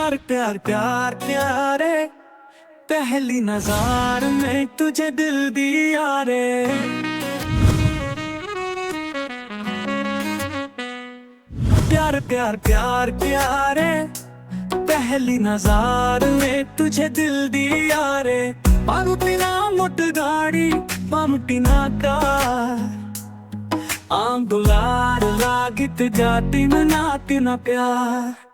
प्यार प्यार प्यार प्यारे, पहली नजर में तुझे दिल दिया रे। प्यार प्यार प्यार प्यारे, पहली नजर में तुझे दिल दिया रे। मारुतिना मोट गाड़ी मारुतिना कार, आंदोलार लागित जाती न नाती न प्यार।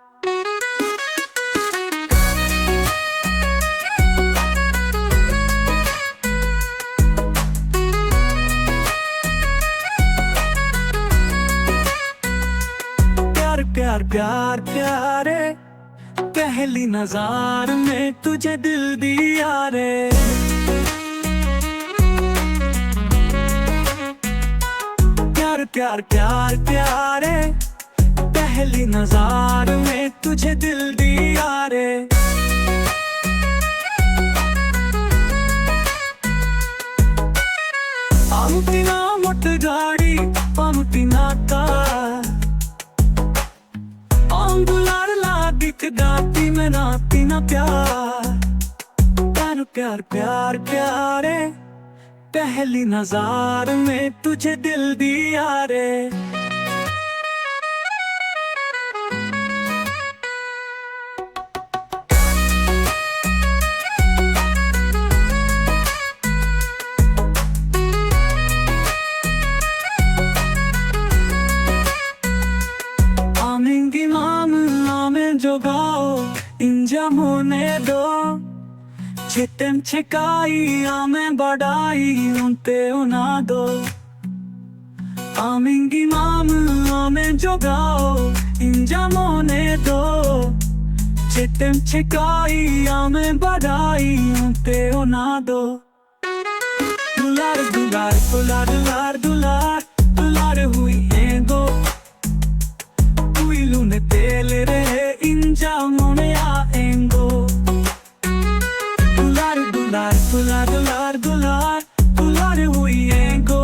प्यार प्यार प्यार प्यारे, पहली नजर में तुझे दिल दिया रे। प्यार प्यार प्यार प्यारे, पहली नजर में तुझे दिल दिया रे। आमुतिना मोट गाड़ी आमुतिना कार, आंदोलार लागित गाती में नाती न प्यार। प्यार प्यार प्यार प्यारे, पहली नजर में तुझे दिल दिया रे। आमेंगी माम आमें जो गाओ इंजम होने दो, चितम छिकाई आमें बढ़ाई उनते उना दो। आमेंगी माम आमें जो गाओ इंजम होने दो, चितम छिकाई आमें बढ़ाई उनते उना दो। दुलार दुलार दुलार दुलार दुलार दुलार हुई है दो, हुई लूने तेल रहे इंजम होने आएंगो। दुलार दुलार दुलार दुलार हुई है गो,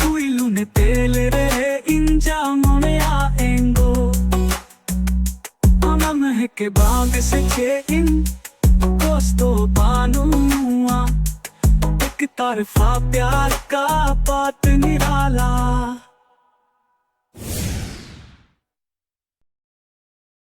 हुई लूने तेल रहे इंजम होने आएंगो। आनम है के बाग से चे इन दोस्तों बानुआ, एक तरफा प्यार का बात निराला।